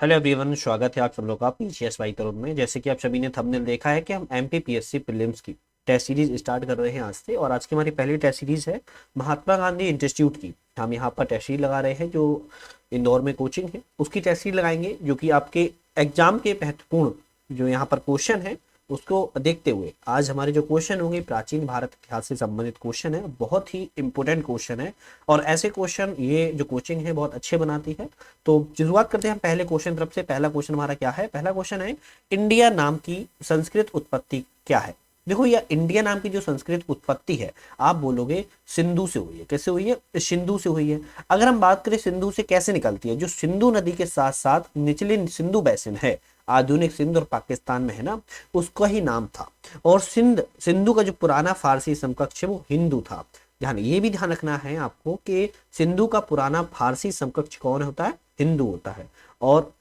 Hello everyone, स्वागत है आप सब लोग का पीसीएस वाई तरुण में। जैसे कि आप सभी ने थंबनेल देखा है कि हम एमपीपीएससी प्रीलिम्स की टेस्ट सीरीज स्टार्ट कर रहे हैं आज से। और आज की हमारी पहली टेस्ट सीरीज है महात्मा गांधी इंस्टीट्यूट की। हम यहाँ पर टेस्ट सीरीज लगा रहे हैं जो इंदौर में कोचिंग है उसकी टेस्ट सीरीज लगाएंगे, जो कि आपके एग्जाम के महत्वपूर्ण जो यहाँ पर क्वेश्चन है उसको देखते हुए आज हमारे जो क्वेश्चन होंगे प्राचीन भारत इतिहास से संबंधित क्वेश्चन है, बहुत ही इंपॉर्टेंट क्वेश्चन है। और ऐसे क्वेश्चन ये जो कोचिंग है बहुत अच्छे बनाती है। तो शुरुआत करते हैं हम पहले क्वेश्चन तरफ से। पहला क्वेश्चन हमारा क्या है? पहला क्वेश्चन है, इंडिया नाम की संस्कृत उत्पत्ति क्या है? देखो, यह इंडिया नाम की जो संस्कृत उत्पत्ति है, आप बोलोगे सिंधु से हुई है। कैसे हुई है? सिंधु से हुई है। अगर हम बात करें सिंधु से कैसे निकलती है, जो सिंधु नदी के साथ साथ निचले सिंधु बैसिन है, आधुनिक सिंध और पाकिस्तान में है ना, उसका ही नाम था। और सिंधु का जो पुराना फारसी समकक्ष है वो हिंदू था। ध्यान, ये भी ध्यान रखना है आपको कि सिंधु का पुराना फारसी समकक्ष कौन होता है? हिंदू होता है। और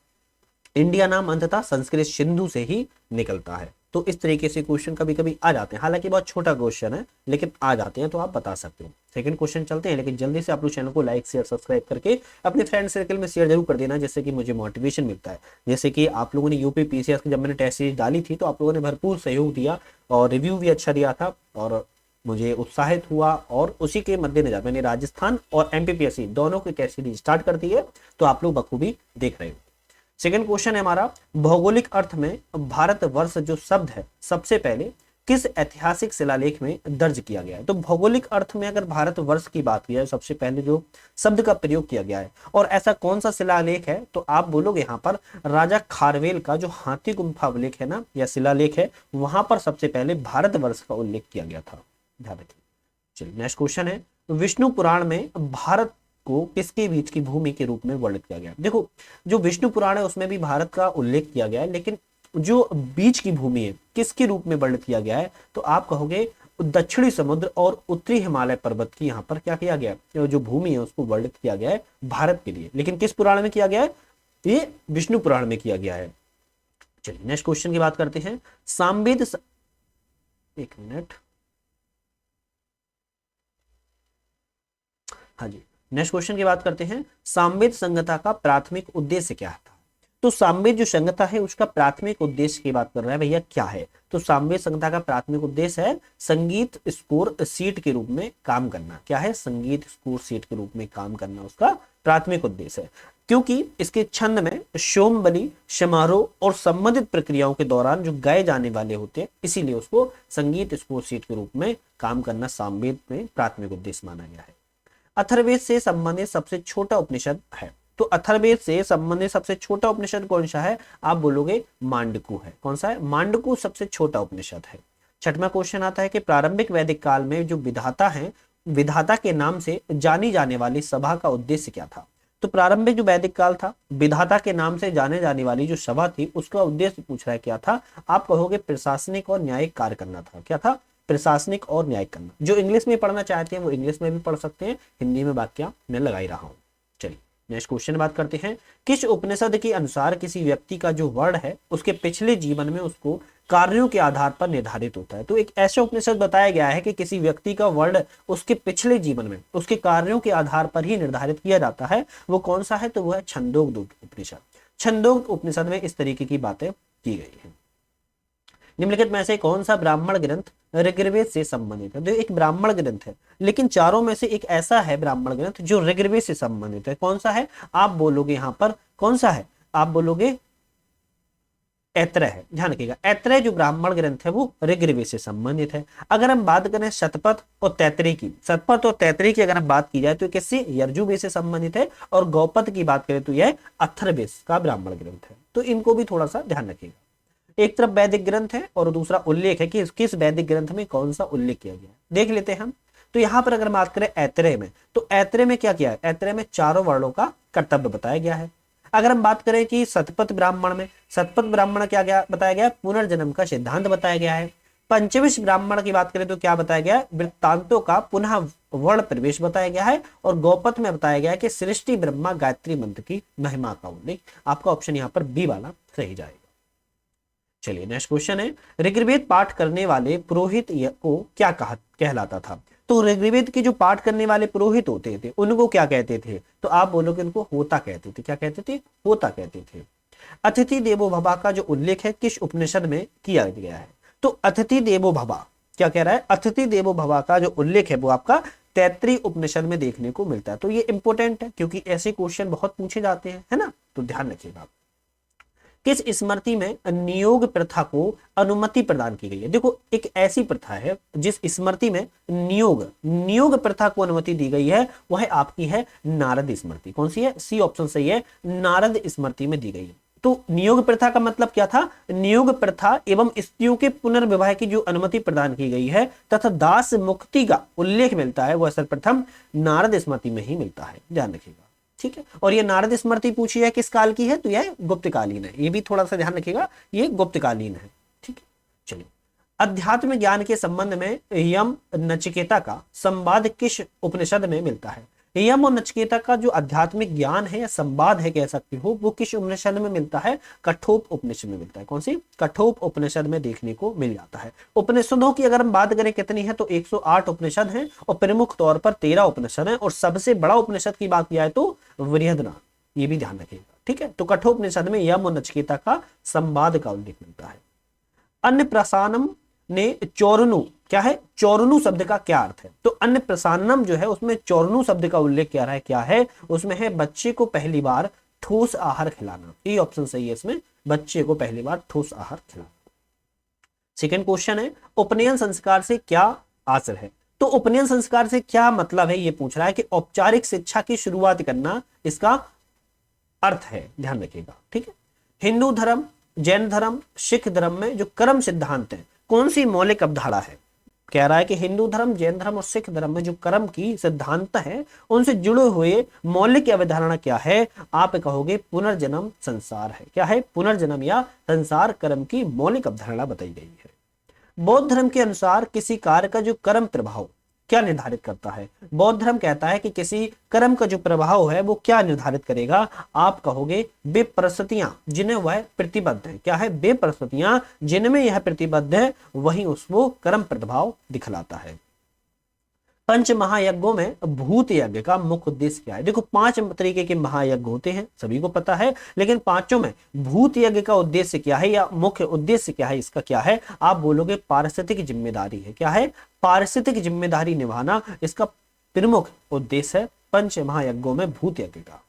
इंडिया नाम अंततः संस्कृत सिंधु से ही निकलता है। तो इस तरीके से क्वेश्चन कभी कभी आ जाते हैं, हालांकि बहुत छोटा क्वेश्चन है लेकिन आ जाते हैं, तो आप बता सकते हो। सेकंड क्वेश्चन चलते हैं, लेकिन जल्दी से आप लोग चैनल को लाइक शेयर सब्सक्राइब करके अपने फ्रेंड सर्कल में शेयर जरूर कर देना, जिससे कि मुझे मोटिवेशन मिलता है। जैसे कि आप लोगों ने यूपी पीसीएस की जब मैंने टेस्ट सीरीज डाली थी तो आप लोगों ने भरपूर सहयोग दिया और रिव्यू भी अच्छा दिया था, और मुझे उत्साहित हुआ। और उसी के मद्देनजर मैंने राजस्थान और एमपीपीएससी दोनों की टेस्ट सीरीज स्टार्ट कर दी है, तो आप लोग बखूबी देख रहे हो। सेकेंड क्वेश्चन है हमारा, भौगोलिक अर्थ में भारतवर्ष जो शब्द है सबसे पहले किस ऐतिहासिक शिलालेख में दर्ज किया गया है? तो भौगोलिक अर्थ में अगर भारतवर्ष की बात की जाए, सबसे पहले जो शब्द का प्रयोग किया गया है और ऐसा कौन सा शिलालेख है, तो आप बोलोगे यहाँ पर राजा खारवेल का जो हाथी गुम्फा अभिलेख है ना, या शिलालेख है, वहां पर सबसे पहले भारतवर्ष का उल्लेख किया गया था। ध्यान रखिए। चलिए नेक्स्ट क्वेश्चन है, विष्णु पुराण में भारत को किसके बीच की भूमि के रूप में वर्णित किया गया? देखो, जो विष्णु पुराण है उसमें भी भारत का उल्लेख किया गया है, लेकिन जो बीच की भूमि है किसके रूप में वर्णित किया गया है, तो आप कहोगे दक्षिणी समुद्र और उत्तरी हिमालय पर्वत की यहाँ पर क्या किया गया है, जो भूमि है उसको वर्णित किया गया है भारत के लिए। लेकिन किस पुराण में किया गया है? ये विष्णु पुराण में किया गया है। चलिए नेक्स्ट क्वेश्चन की बात करते हैं, सामवेद एक मिनट, हाँ जी, नेक्स्ट क्वेश्चन की बात करते हैं, सामवेद संहिता का प्राथमिक उद्देश्य क्या था? तो सामवेद जो संहिता है उसका प्राथमिक उद्देश्य की बात कर रहा है भैया, क्या है? तो सामवेद संहिता का प्राथमिक उद्देश्य है संगीत स्कोर सीट के रूप में काम करना। क्या है? संगीत स्कोर सीट के रूप में काम करना उसका प्राथमिक उद्देश्य है, क्योंकि इसके छंद में शोम बलि समारोह और संबंधित प्रक्रियाओं के दौरान जो गाए जाने वाले होते हैं, इसीलिए उसको संगीत स्कोर सीट के रूप में काम करना सामवेद में प्राथमिक उद्देश्य माना गया है। अथर्ववेद से संबंधित सबसे छोटा उपनिषद है, तो अथर्ववेद से संबंधित सबसे छोटा उपनिषद कौन सा है? आप बोलोगे मांडुक्य है। कौन सा है? मांडुक्य सबसे छोटा उपनिषद है। छठवां क्वेश्चन आता है कि प्रारंभिक वैदिक काल में जो विधाता है, विधाता के नाम से जानी जाने वाली सभा का उद्देश्य क्या था? तो प्रारंभिक जो वैदिक काल था, विधाता के नाम से जाने जाने वाली जो सभा थी उसका उद्देश्य पूछ रहा है क्या था? आप कहोगे प्रशासनिक और न्यायिक कार्य करना था। क्या था? प्रशासनिक और न्यायिक करना। जो इंग्लिश में पढ़ना चाहते हैं वो इंग्लिश में भी पढ़ सकते हैं, हिंदी में वाक्य मैं लगा ही रहा हूं। चलिए नेक्स्ट क्वेश्चन बात करते हैं, किस उपनिषद के अनुसार किसी व्यक्ति का जो वर्ण है उसके पिछले जीवन में उसको कार्यों के आधार पर निर्धारित होता है? तो एक ऐसा उपनिषद बताया गया है कि किसी व्यक्ति का वर्ण उसके पिछले जीवन में उसके कार्यों के आधार पर ही निर्धारित किया जाता है। वो कौन सा है? तो वो है छंदोग्य उपनिषद। छंदोग्य उपनिषद में इस तरीके की बातें की गई है। निम्नलिखित में से कौन सा ब्राह्मण ग्रंथ ऋग्वेद से संबंधित है? तो एक ब्राह्मण ग्रंथ है, लेकिन चारों में से एक ऐसा है ब्राह्मण ग्रंथ जो ऋग्वेद से संबंधित है। कौन सा है? आप बोलोगे यहाँ पर कौन सा है? आप बोलोगे ऐत्रेय है। ध्यान रखिएगा, ऐत्रेय जो ब्राह्मण ग्रंथ है वो ऋग्वेद से संबंधित है। अगर हम बात करें शतपथ और तैतरीय की, शतपथ और तैतरीय की अगर हम बात की जाए तो किससे? यजुर्वेद से संबंधित है। और गौपद की बात करें तो यह अथर्ववेद का ब्राह्मण ग्रंथ है। तो इनको भी थोड़ा सा ध्यान रखिएगा। एक तरफ वैदिक ग्रंथ है और दूसरा उल्लेख है कि किस वैदिक ग्रंथ में कौन सा उल्लेख किया गया है। देख लेते हैं हम। तो यहाँ पर अगर बात करें ऐत्रेय में, तो ऐत्रेय में क्या किया है? ऐत्रेय में चारों वर्णों का कर्तव्य बताया गया है। अगर हम बात करें कि शतपथ ब्राह्मण में, शतपथ ब्राह्मण क्या गया बताया गया? पुनर्जन्म का सिद्धांत बताया गया है। पंचविश ब्राह्मण की बात करें तो क्या बताया गया है? वृत्तांतों का पुनः वर्ण प्रवेश बताया गया है। और गौपथ में बताया गया है कि सृष्टि ब्रह्मा गायत्री मंत्र की महिमा का उल्लेख। आपका ऑप्शन यहाँ पर बी वाला सही जाएगा। चलिए नेक्स्ट क्वेश्चन है, ऋग्वेद पाठ करने वाले पुरोहित को क्या कहलाता था? तो ऋग्वेद के जो पाठ करने वाले पुरोहित होते थे उनको क्या कहते थे? तो आप बोलोगे उनको होता कहते थे। क्या कहते थे? होता कहते थे। अतिथि देवो भव का जो उल्लेख है किस उपनिषद में किया गया है? तो अतिथि देवो भव क्या कह रहा है? अतिथि देवो भव का जो उल्लेख है वो आपका तैत्तिरीय उपनिषद में देखने को मिलता है। तो ये इंपॉर्टेंट है क्योंकि ऐसे क्वेश्चन बहुत पूछे जाते हैं, है ना, तो ध्यान रखिएगा। किस स्मृति में नियोग प्रथा को अनुमति प्रदान की गई है? देखो एक ऐसी प्रथा है जिस स्मृति में नियोग प्रथा को अनुमति दी गई है, वह आपकी है नारद स्मृति। कौन सी है? सी ऑप्शन सही है, नारद स्मृति में दी गई है। तो नियोग प्रथा का मतलब क्या था? नियोग प्रथा एवं स्त्रियों के पुनर्विवाह की जो अनुमति प्रदान की गई है तथा दास मुक्ति का उल्लेख मिलता है वह सर्वप्रथम नारद स्मृति में ही मिलता है, ध्यान रखिएगा। ठीक है, और ये नारद स्मृति पूछी है किस काल की है? तो यह गुप्तकालीन है, ये भी थोड़ा सा ध्यान रखिएगा, ये गुप्तकालीन है। ठीक है, चलिए। अध्यात्म ज्ञान के संबंध में यम नचिकेता का संवाद किस उपनिषद में मिलता है? यम और नचिकेता का जो आध्यात्मिक ज्ञान है या संवाद है कह सकते हो, वो किस उपनिषद में मिलता है? कठोप उपनिषद में मिलता है। कौन सी? कठोप उपनिषद में देखने को मिल जाता है। उपनिषदों की अगर हम बात करें कितनी है तो 108 उपनिषद हैं और प्रमुख तौर पर 13 उपनिषद हैं, और सबसे बड़ा उपनिषद की बात किया है तो बृहदनाथ, ये भी ध्यान रखिएगा। ठीक है, तो कठोपनिषद में यम और नचिकेता का संवाद का उल्लेख मिलता है। अन्य प्रसानम ने चौरनु, क्या है? चौरनु शब्द का क्या अर्थ है? तो अन्य प्रसानम जो है उसमें चौरनु शब्द का उल्लेख क्या है? क्या है उसमें? है बच्चे को पहली बार ठोस आहार खिलाना। ये ऑप्शन सही है इसमें, बच्चे को पहली बार ठोस आहार खिलाना। सेकंड क्वेश्चन है उपनयन संस्कार से क्या आशय है? तो उपनयन संस्कार से क्या मतलब है? ये पूछ रहा है कि औपचारिक शिक्षा की शुरुआत करना इसका अर्थ है, ध्यान रखिएगा। ठीक है, हिंदू धर्म, जैन धर्म, सिख धर्म में जो कर्म सिद्धांत है कौन सी मौलिक अवधारणा है? कह रहा है कि हिंदू धर्म, जैन धर्म और सिख धर्म में जो कर्म की सिद्धांत है उनसे जुड़े हुए मौलिक अवधारणा क्या है? आप कहोगे पुनर्जन्म संसार है। क्या है? पुनर्जन्म या संसार कर्म की मौलिक अवधारणा बताई गई है। बौद्ध धर्म के अनुसार किसी कार्य का जो कर्म प्रभाव क्या निर्धारित करता है? बौद्ध धर्म कहता है कि किसी कर्म का जो प्रभाव है वो क्या निर्धारित करेगा? आप कहोगे वे परिस्थितियां जिन्हें वह प्रतिबद्ध है। क्या है? वे परिस्थितियां जिनमें यह प्रतिबद्ध है वही उसको कर्म प्रभाव दिखलाता है। पंच महायज्ञों में भूत यज्ञ का मुख्य उद्देश्य क्या है? देखो 5 तरीके के महायज्ञ होते हैं, सभी को पता है, लेकिन पांचों में भूत यज्ञ का उद्देश्य क्या है या मुख्य उद्देश्य क्या है? इसका क्या है? आप बोलोगे पारिस्थितिक जिम्मेदारी है। क्या है? पारिस्थितिक जिम्मेदारी निभाना इसका प्रमुख उद्देश्य है पंच महायज्ञों में भूत यज्ञ का।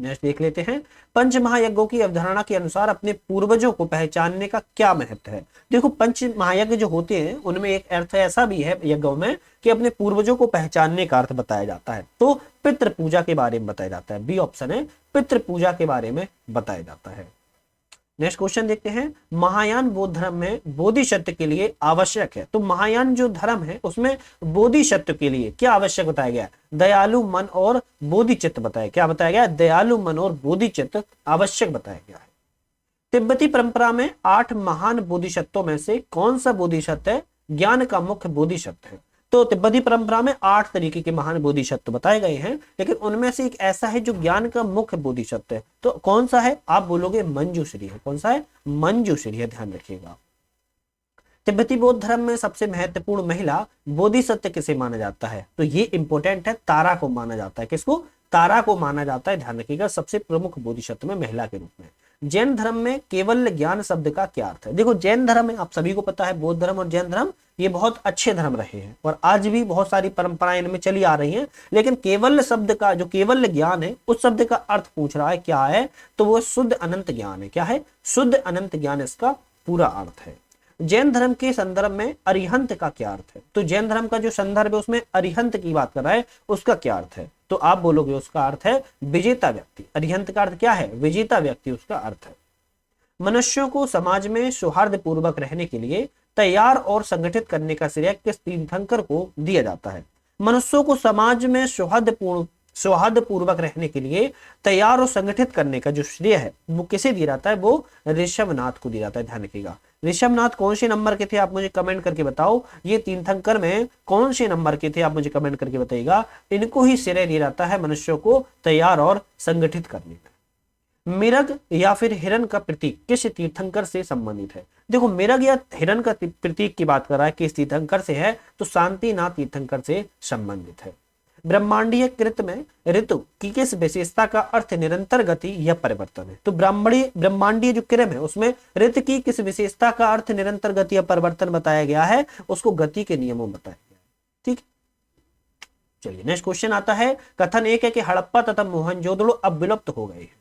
नेक्स्ट देख लेते हैं, पंच महायज्ञों की अवधारणा के अनुसार अपने पूर्वजों को पहचानने का क्या महत्व है? देखो पंच महायज्ञ जो होते हैं उनमें एक अर्थ ऐसा भी है यज्ञों में कि अपने पूर्वजों को पहचानने का अर्थ बताया जाता है। तो पितृ पूजा के बारे में बताया जाता है, बी ऑप्शन है, पितृ पूजा के बारे में बताया जाता है। नेक्स्ट क्वेश्चन देखते हैं, महायान बौद्ध धर्म में बोधिसत्व के लिए आवश्यक है। तो महायान जो धर्म है उसमें बोधिसत्व के लिए क्या आवश्यक बताया गया? दयालु मन और बोधिचित्त बताया। क्या बताया गया? दयालु मन और बोधिचित्त आवश्यक बताया गया है। तिब्बती परंपरा में 8 महान बोधिसत्वों में से कौन सा बोधिसत्व है ज्ञान का मुख्य बोधिसत्व है? तो तिब्बती परंपरा में 8 तरीके के महान बोधिसत्व बताए गए हैं, लेकिन उनमें से एक ऐसा है जो ज्ञान का मुख्य बोधिसत्व है। तो कौन सा है? आप बोलोगे मंजूश्री है। कौन सा है? मंजूश्री है, ध्यान रखिएगा। तिब्बती बौद्ध धर्म में सबसे महत्वपूर्ण महिला बोधिसत्व किसे माना जाता है? तो ये इंपॉर्टेंट है, तारा को माना जाता है। किसको? तारा को माना जाता है, ध्यान रखिएगा, सबसे प्रमुख बोधिसत्व में महिला के रूप में। जैन धर्म में केवल ज्ञान शब्द का क्या अर्थ है? देखो जैन धर्म में आप सभी को पता है, बौद्ध धर्म और जैन धर्म ये बहुत अच्छे धर्म रहे हैं और आज भी बहुत सारी परंपराएं इनमें चली आ रही हैं, लेकिन केवल शब्द का जो केवल ज्ञान है उस शब्द का अर्थ पूछ रहा है क्या है? तो वो शुद्ध अनंत ज्ञान है। क्या है? शुद्ध अनंत ज्ञान इसका पूरा अर्थ है। जैन धर्म के संदर्भ में अरिहंत का क्या अर्थ है? तो जैन धर्म का जो संदर्भ है उसमें अरिहंत की बात कर रहा है, उसका क्या अर्थ है? तो आप बोलोगे उसका अर्थ है विजेता व्यक्ति। अरिहंत का अर्थ क्या है? विजेता व्यक्ति उसका अर्थ है। मनुष्यों को समाज में सौहार्द पूर्वक रहने के लिए तैयार और संगठित करने का श्रेय किस तीर्थंकर को दिया जाता है? मनुष्यों को समाज में सौहार्द पूर्वक रहने के लिए तैयार और संगठित करने का जो श्रेय है वो किसे दिया जाता है? वो ऋषभनाथ को दिया जाता है, ध्यान रखिएगा। ऋषभनाथ कौन से नंबर के थे आप मुझे कमेंट करके बताओ। ये तीर्थंकर में कौन से नंबर के थे आप मुझे कमेंट करके बताइएगा। इनको ही श्रेय दिया जाता है मनुष्यों को तैयार और संगठित करने का। मिरग या फिर हिरण का प्रतीक किस तीर्थंकर से संबंधित है? देखो मिरग या हिरण का प्रतीक की बात कर रहा है, किस तीर्थंकर से है? तो शांतिनाथ तीर्थंकर से संबंधित है। ब्रह्मांडीय कृत में ऋतु की किस विशेषता का अर्थ निरंतर गति या परिवर्तन है? तो ब्रह्मांडीय जो क्रम है उसमें ऋतु की किस विशेषता का अर्थ निरंतर गति या परिवर्तन बताया गया है? उसको गति के नियमों बताया गया है। ठीक, चलिए नेक्स्ट क्वेश्चन आता है। कथन एक है कि हड़प्पा तथा मोहनजोदड़ो अब विलुप्त हो गए हैं,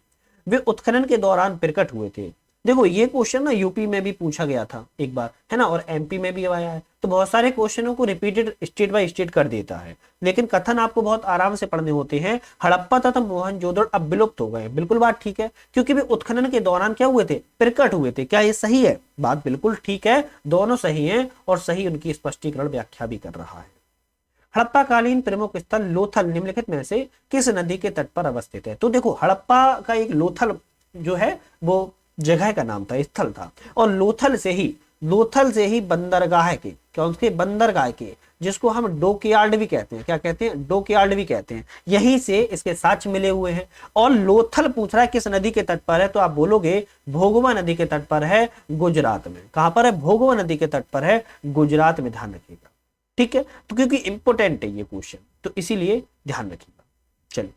वे उत्खनन के दौरान प्रकट हुए थे। देखो ये क्वेश्चन ना यूपी में भी पूछा गया था एक बार, है ना, और एमपी में भी आया है। तो बहुत सारे क्वेश्चनों को रिपीटेड स्टेट बाय स्टेट कर देता है, लेकिन कथन आपको बहुत आराम से पढ़ने होते हैं। हड़प्पा तथा मोहनजोदड़ो अब विलुप्त हो गए, बिल्कुल बात ठीक है, क्योंकि वे उत्खनन के दौरान क्या हुए थे? प्रकट हुए थे। क्या ये सही है? बात बिल्कुल ठीक है, दोनों सही है, और सही उनकी स्पष्टीकरण व्याख्या भी कर रहा है। हड़प्पा कालीन प्रमुख स्थल लोथल निम्नलिखित में से किस नदी के तट पर अवस्थित है? तो देखो हड़प्पा का एक लोथल जो है वो जगह का नाम था, स्थल था, और लोथल से ही बंदरगाह के, कौन के? बंदरगाह के, जिसको हम डॉकयार्ड भी कहते हैं। क्या कहते हैं? डॉकयार्ड भी कहते हैं। यहीं से इसके साक्ष्य मिले हुए हैं। और लोथल पूछ रहा है किस नदी के तट पर है, तो आप बोलोगे भोगवा नदी के तट पर है, गुजरात में। कहां पर है? भोगवा नदी के तट पर है, गुजरात में, ध्यान रखिएगा। ठीक है, तो क्योंकि इंपोर्टेंट है ये क्वेश्चन, तो इसीलिए ध्यान रखिएगा। चलिए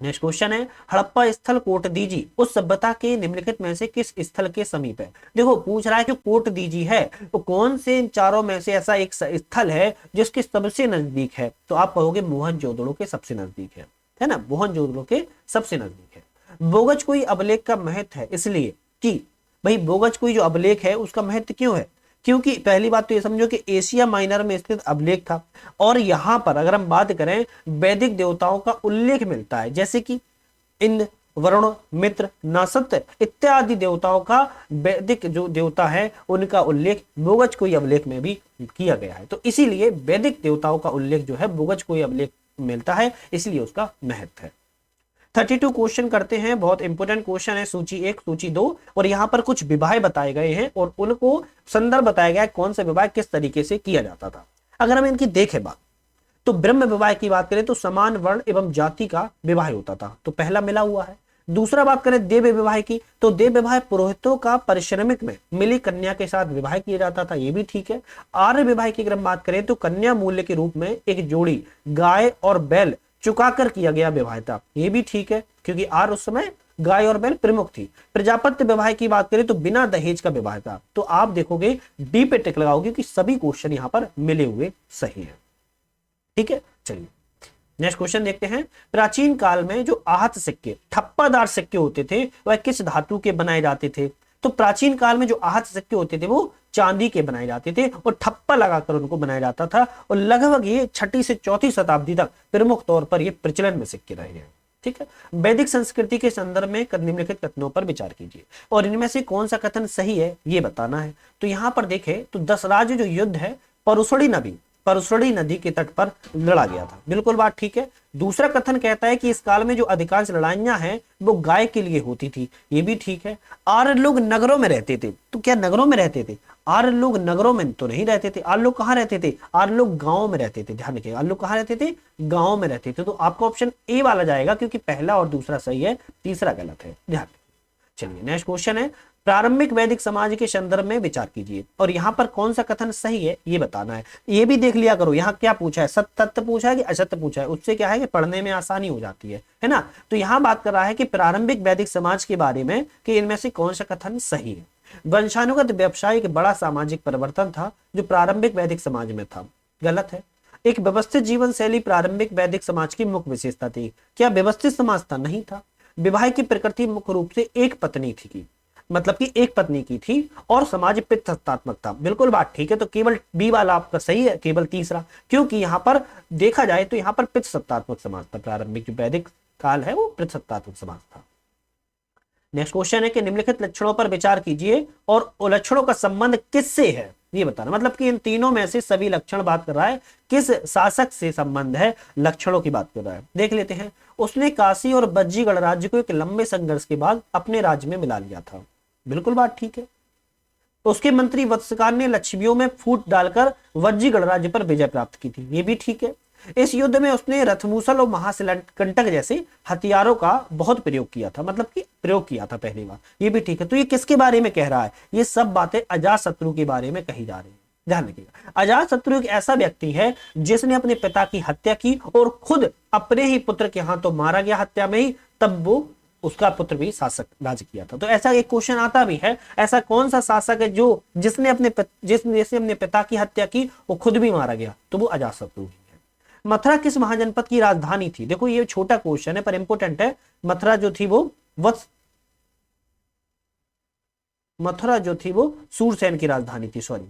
नेक्स्ट क्वेश्चन है। हड़प्पा स्थल कोटदीजी उस सभ्यता के निम्नलिखित में से किस स्थल के समीप है? देखो पूछ रहा है कि कोटदीजी है तो कौन से इन चारों में से ऐसा एक स्थल है जिसके सबसे नजदीक है? तो आप कहोगे मोहनजोदड़ो के सबसे नजदीक है ना, मोहनजोदड़ो के सबसे नजदीक है। बोगज कोई अभिलेख का महत्व है, इसलिए कि भाई बोगज कोई जो अभिलेख है उसका महत्व क्यों है? क्योंकि पहली बात तो ये समझो कि एशिया माइनर में स्थित अभिलेख था, और यहां पर अगर हम बात करें वैदिक देवताओं का उल्लेख मिलता है, जैसे कि इंद्र, वरुण, मित्र, नासत्य इत्यादि देवताओं का, वैदिक जो देवता है उनका उल्लेख बोगज कोई अभिलेख में भी किया गया है। तो इसीलिए वैदिक देवताओं का उल्लेख जो है बोगज कोई अभिलेख मिलता है, इसलिए उसका महत्व है। 32 क्वेश्चन करते हैं, बहुत इंपॉर्टेंट क्वेश्चन है। सूची 1, सूची 2, और यहाँ पर कुछ विवाह बताए गए हैं और उनको संदर्भ बताया गया है कौन सा विवाह किस तरीके से किया जाता था। अगर हम इनकी देखें बात, तो ब्रह्म विवाह की बात करें तो समान वर्ण एवं जाति का विवाह होता था, तो पहला मिला हुआ है। दूसरा बात करें देव विवाह की, तो देव विवाह पुरोहितों का परिश्रमिक में मिली कन्या के साथ विवाह किया जाता था, ये भी ठीक है। आर्य विवाह की अगर हम बात करें तो कन्या मूल्य के रूप में एक जोड़ी गाय और बैल चुकाकर किया गया विवाह था, ये भी ठीक है, क्योंकि आर उस समय गाय और बैल प्रमुख थी। प्रजापत्य विवाह की बात करें तो बिना दहेज का विवाह था। तो आप देखोगे डी पे टिक लगाओगे कि सभी क्वेश्चन यहां पर मिले हुए सही है। ठीक है, चलिए नेक्स्ट क्वेश्चन देखते हैं। प्राचीन काल में जो आहत सिक्के, ठप्पादार सिक्के होते थे, वह किस धातु के बनाए जाते थे? तो प्राचीन काल में जो आहत सिक्के होते थे वो चांदी के बनाए जाते थे और ठप्पा लगाकर उनको बनाया जाता था, और लगभग ये 6ठी से 4ठी शताब्दी तक प्रमुख तौर पर ये प्रचलन में सिक्के रहे हैं। ठीक है, वैदिक संस्कृति के संदर्भ में निम्नलिखित कथनों पर विचार कीजिए और इनमें से कौन सा कथन सही है ये बताना है। तो यहां पर देखें तो दशराज जो युद्ध है परसुड़ी नदी के तट पर लड़ा गया था, बिल्कुल बात ठीक है। दूसरा कथन कहता है कि इस काल में जो अधिकांश लड़ाइयां हैं वो गाय के लिए होती थी, ये भी ठीक है। आर्य लोग नगरों में रहते थे, तो क्या नगरों में रहते थे? आर्य लोग नगरों में तो नहीं रहते थे। आर्य लोग कहाँ रहते थे? आर्य लोग गांव में रहते थे, ध्यान रखिएगा। आर्य लोग कहाँ रहते थे? गांव में रहते थे। तो आपका ऑप्शन ए वाला जाएगा, क्योंकि पहला और दूसरा सही है, तीसरा गलत है, ध्यान। चलिए नेक्स्ट क्वेश्चन है। प्रारंभिक वैदिक समाज के संदर्भ में विचार कीजिए और यहां पर कौन सा कथन सही है ये बताना है। ये भी देख लिया करो, यहाँ क्या पूछा है, सत्य तत्व पूछा है कि असत्य पूछा है, उससे क्या है कि पढ़ने में आसानी हो जाती है ना। तो यहाँ बात कर रहा है कि प्रारंभिक वैदिक समाज के बारे में कि इनमें से कौन सा कथन सही है। वंशानुगत व्यवसाय एक बड़ा सामाजिक परिवर्तन था जो प्रारंभिक वैदिक समाज में था, गलत है। एक व्यवस्थित जीवन शैली प्रारंभिक वैदिक समाज की मुख्य विशेषता थी। क्या व्यवस्थित समाज था? नहीं था। विवाह की प्रकृति मुख्य रूप से एक पत्नी थी, मतलब कि एक पत्नी की थी, और समाज पितृसत्तात्मक था, बिल्कुल बात ठीक है। तो केवल बी वाला आपका सही है, केवल तीसरा, क्योंकि यहाँ पर देखा जाए तो यहाँ पर पितृसत्तात्मक समाज था। प्रारंभिक जो वैदिक काल है वो पितृसत्तात्मक समाज था। नेक्स्ट क्वेश्चन है कि निम्नलिखित लक्षणों पर विचार कीजिए और लक्षणों का संबंध किससे है ये बताना। मतलब कि इन तीनों में से सभी लक्षण बात कर रहा है किस शासक से संबंध है, लक्षणों की बात कर रहा है। देख लेते हैं। उसने काशी और बज्जीगढ़ राज्य को एक लंबे संघर्ष के बाद अपने राज्य में मिला लिया था, बिल्कुल बात ठीक है। उसके मंत्री वत्सकार ने लक्ष्मियों में फूट डालकर वज्जीगढ़ राज्य पर विजय प्राप्त की थी, ये भी ठीक है। इस युद्ध में उसने रथमूसल और महाशिलांटक जैसे हथियारों का बहुत प्रयोग किया था, मतलब कि प्रयोग किया था पहली बार, ये भी ठीक है। तो ये किसके बारे में कह रहा है? ये सब बातें अजातशत्रु के बारे में कही जा रही है, ध्यान रखिएगा। अजातशत्रु एक ऐसा व्यक्ति है जिसने अपने पिता की हत्या की और खुद अपने ही पुत्र के हाथों मारा गया हत्या में ही, तब वो उसका पुत्र भी शासक राज किया था। तो ऐसा एक क्वेश्चन आता भी है, ऐसा कौन सा शासक है जो जिसने अपने पिता की हत्या की वो खुद भी मारा गया, तो वो अजातशत्रु ही है। मथुरा किस महाजनपद की राजधानी थी? देखो ये छोटा क्वेश्चन है पर इंपोर्टेंट है। मथुरा जो थी वो सूरसेन की राजधानी थी, सॉरी,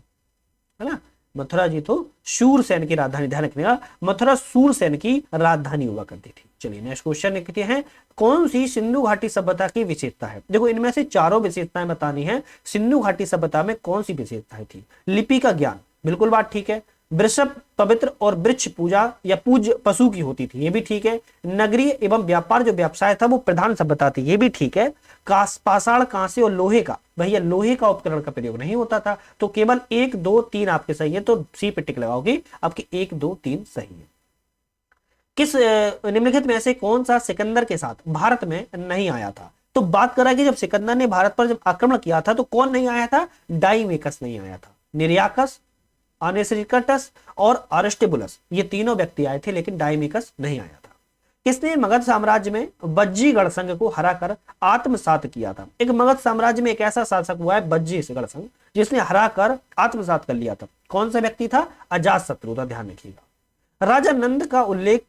है ना। मथुरा जी तो शूरसेन की राजधानी, ध्यान रखिएगा, मथुरा शूरसेन की राजधानी हुआ करती थी। चलिए नेक्स्ट क्वेश्चन लिखते हैं, कौन सी सिंधु घाटी सभ्यता की विशेषता है? देखो इनमें से चारों विशेषताएं बतानी है। सिंधु घाटी सभ्यता में कौन सी विशेषताएं थी? लिपि का ज्ञान, बिल्कुल बात ठीक है। वृषभ पवित्र और वृक्ष पूजा या पूज्य पशु की होती थी, ये भी ठीक है। नगरीय एवं व्यापार जो व्यवसाय था वो प्रधान सभ्यता थी, ये भी ठीक है। पाषाण, कांसे और लोहे का, भैया लोहे का उपकरण का प्रयोग नहीं होता था। तो केवल 1 2 3 आपके सही है, तो सी पे टिक लगाओगे, आपके 1 2 3 सही है। किस निम्नलिखित में से कौन सा सिकंदर के साथ भारत में नहीं आया था? तो बात करा कि जब सिकंदर ने भारत पर जब आक्रमण किया था तो कौन नहीं आया था? डाइमेकस नहीं आया था। निरियाकस, अनेसिकटस और अरिस्टोबुलस, ये तीनों व्यक्ति आए थे लेकिन डाइमेकस नहीं आया था। किसने मगध साम्राज्य में बज्जीगढ़ संघ को हराकर आत्मसात किया था? एक मगध साम्राज्य में एक ऐसा शासक हुआ है बज्जीगढ़ संघ जिसने हराकर आत्मसात कर लिया था। कौन सा व्यक्ति था? अजातशत्रु था, ध्यान रखिएगा। राजा नंद का उल्लेख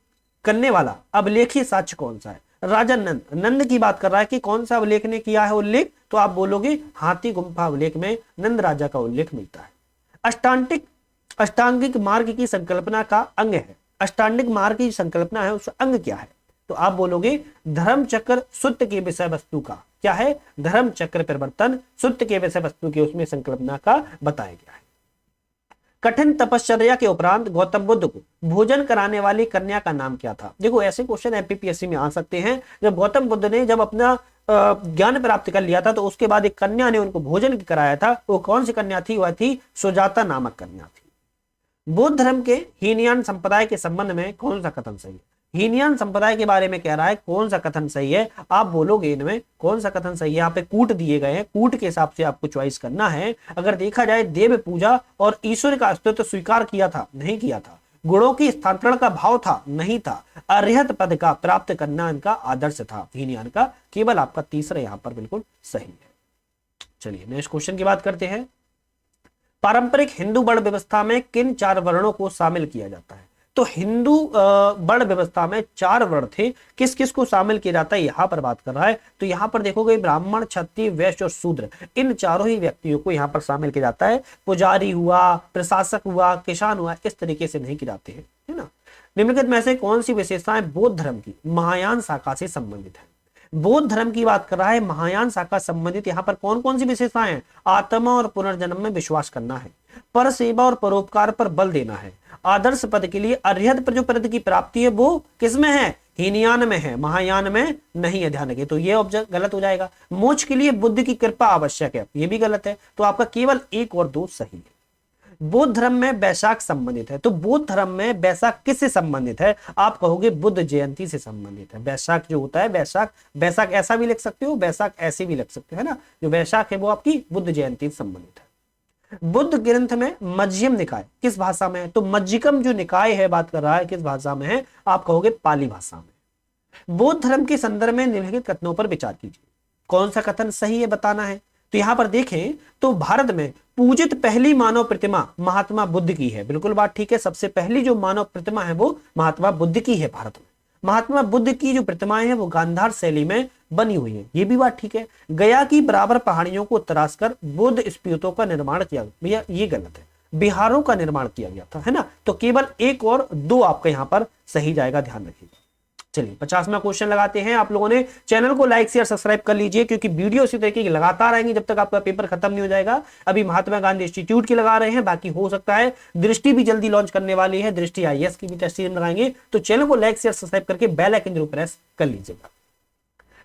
करने वाला अभिलेखीय साक्ष्य कौन सा है? राजा नंद की बात कर रहा है कि कौन सा अभिलेख ने किया है उल्लेख, तो आप बोलोगे हाथी गुम्फा अभिलेख में नंद राजा का उल्लेख मिलता है। अष्टांगिक मार्ग की संकल्पना का अंग है। अष्टांगिक मार्ग की संकल्पना है, उसका अंग क्या है? तो आप बोलोगे धर्म चक्र सूत्र की विषय वस्तु का क्या है? धर्म चक्र परिवर्तन सूत्र के विषय वस्तु की उसमें संकल्पना का बताया गया है। कठिन तपश्चर्या के उपरांत गौतम बुद्ध को भोजन कराने वाली कन्या का नाम क्या था? देखो ऐसे क्वेश्चन एमपीपीएससी में आ सकते हैं। जब गौतम बुद्ध ने जब अपना ज्ञान प्राप्त कर लिया था तो उसके बाद एक कन्या ने उनको भोजन कराया था, वो कौन सी कन्या थी? वह थी सुजाता नामक कन्या थी। बौद्ध धर्म के हीनयान संप्रदाय के संबंध में कौन सा कथन सही है? हीनयान संप्रदाय के बारे में कह रहा है, कौन सा कथन सही है? आप बोलोगे इनमें कौन सा कथन सही है। यहाँ पे कूट दिए गए हैं, कूट के हिसाब से आपको चॉइस करना है। अगर देखा जाए देव पूजा और ईश्वर का अस्तित्व स्वीकार किया था, नहीं किया था। गुणों की स्थानांतरण का भाव था, नहीं था। अर्हत पद का प्राप्त करना इनका आदर्श था हीनयान का। केवल आपका तीसरा यहाँ पर बिल्कुल सही है। चलिए नेक्स्ट क्वेश्चन की बात करते हैं। पारंपरिक हिंदू वर्ण व्यवस्था में किन 4 वर्णों को शामिल किया जाता है? तो हिंदू वर्ण व्यवस्था में 4 वर्ण थे, किस किस को शामिल किया जाता है यहाँ पर बात कर रहा है। तो यहाँ पर देखोगे ब्राह्मण, क्षत्रिय, वैश्य और शूद्र, इन चारों ही व्यक्तियों को यहाँ पर शामिल किया जाता है। पुजारी हुआ, प्रशासक हुआ, किसान हुआ, इस तरीके से नहीं किए जाते हैं, है ना। निम्नलिखित में से कौन सी विशेषताएं बौद्ध धर्म की महायान शाखा से संबंधित है? बौद्ध धर्म की बात कर रहा है, महायान शाखा संबंधित यहाँ पर कौन कौन सी विशेषताएं हैं? आत्मा और पुनर्जन्म में विश्वास करना है, पर सेवा और परोपकार पर बल देना है, आदर्श पद के लिए अर्हत पर जो पद की प्राप्ति है वो किसमें है? हीनयान में है, महायान में नहीं है, ध्यान रखिए। तो ये ऑब्जेक्ट गलत हो जाएगा। मोक्ष के लिए बुद्ध की कृपा आवश्यक है, ये भी गलत है। तो आपका केवल 1 और 2 सही है। बौद्ध धर्म में वैशाख संबंधित है, तो बौद्ध धर्म में वैशाख किससे संबंधित है? आप कहोगे बुद्ध जयंती से संबंधित है। वैशाख जो होता है, वैशाख ऐसा भी लिख सकते हो, वैशाख ऐसे भी लिख सकते हो, है ना। जो वैशाख है वो आपकी बुद्ध जयंती से संबंधित है। बुद्ध ग्रंथ में मध्यम निकाय किस भाषा में है? तो मध्यकम जो निकाय है बात कर रहा है किस भाषा में है? आप कहोगे पाली भाषा में। बौद्ध धर्म के संदर्भ में निम्नलिखित कथनों पर विचार कीजिए, कौन सा कथन सही है बताना है। तो यहां पर देखें तो भारत में पूजित पहली मानव प्रतिमा महात्मा बुद्ध की है, बिल्कुल बात ठीक है। सबसे पहली जो मानव प्रतिमा है वो महात्मा बुद्ध की है भारत में। महात्मा बुद्ध की जो प्रतिमाएं हैं वो गांधार शैली में बनी हुई है, ये भी बात ठीक है। गया की बराबर पहाड़ियों को तराशकर बुद्ध स्फीतों का निर्माण किया, भैया ये गलत है। बिहारों का निर्माण किया गया था, है ना। तो केवल 1 और 2 आपका यहाँ पर सही जाएगा, ध्यान रखिएगा। चलिए 50वां क्वेश्चन लगाते हैं। आप लोगों ने चैनल को लाइक शेयर सब्सक्राइब कर लीजिए क्योंकि वीडियो इसी तरीके की लगातार आएंगी जब तक आपका पेपर खत्म नहीं हो जाएगा। अभी महात्मा गांधी इंस्टीट्यूट की लगा रहे हैं, बाकी हो सकता है दृष्टि भी जल्दी लॉन्च करने वाली है, दृष्टि आईएएस की भी टेस्ट सीरीज लगाएंगे। तो चैनल को लाइक शेयर सब्सक्राइब करके बेल आइकन जरूर प्रेस कर लीजिएगा।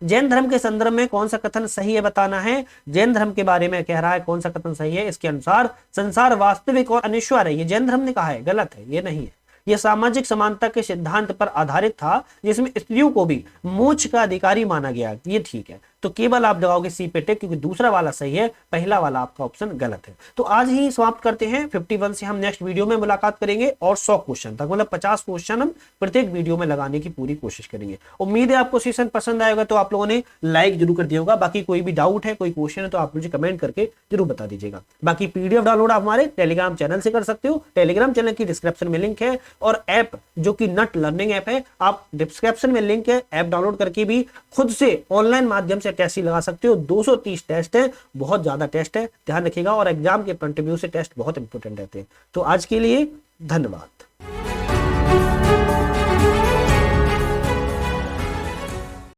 जैन धर्म के संदर्भ में कौन सा कथन सही है बताना है। जैन धर्म के बारे में कह रहा है कौन सा कथन सही है। इसके अनुसार संसार वास्तविक और अनिश्वर है, ये जैन धर्म ने कहा है, गलत है, ये नहीं है। यह सामाजिक समानता के सिद्धांत पर आधारित था जिसमें स्त्रियों को भी मोक्ष का अधिकारी माना गया, ये ठीक है। तो केवल आप लगाओगे सी पे टिक, क्योंकि दूसरा वाला सही है, पहला वाला आपका ऑप्शन गलत है। तो आज ही समाप्त करते हैं। 51 से हम नेक्स्ट वीडियो में मुलाकात करेंगे और 100 क्वेश्चन तक, मतलब 50 क्वेश्चन हम प्रत्येक वीडियो में लगाने की पूरी कोशिश करेंगे। उम्मीद है आपको सेशन पसंद आएगा, तो आप लोगों ने लाइक जरूर कर दिया होगा। बाकी कोई भी डाउट है, कोई क्वेश्चन है, तो आप मुझे कमेंट करके जरूर बता दीजिएगा। बाकी पीडीएफ डाउनलोड आप हमारे टेलीग्राम चैनल से कर सकते हो। टेलीग्राम चैनल की डिस्क्रिप्शन में लिंक है, और ऐप जो कि नट लर्निंग ऐप है, आप डिस्क्रिप्शन में लिंक है, ऐप डाउनलोड करके भी खुद से ऑनलाइन माध्यम से टेस्ट ही लगा सकते हो। 230 टेस्ट है, बहुत ज्यादा टेस्ट है, ध्यान रखिएगा। और एग्जाम के पॉइंट ऑफ व्यू से टेस्ट बहुत इंपॉर्टेंट रहते हैं। तो आज के लिए धन्यवाद।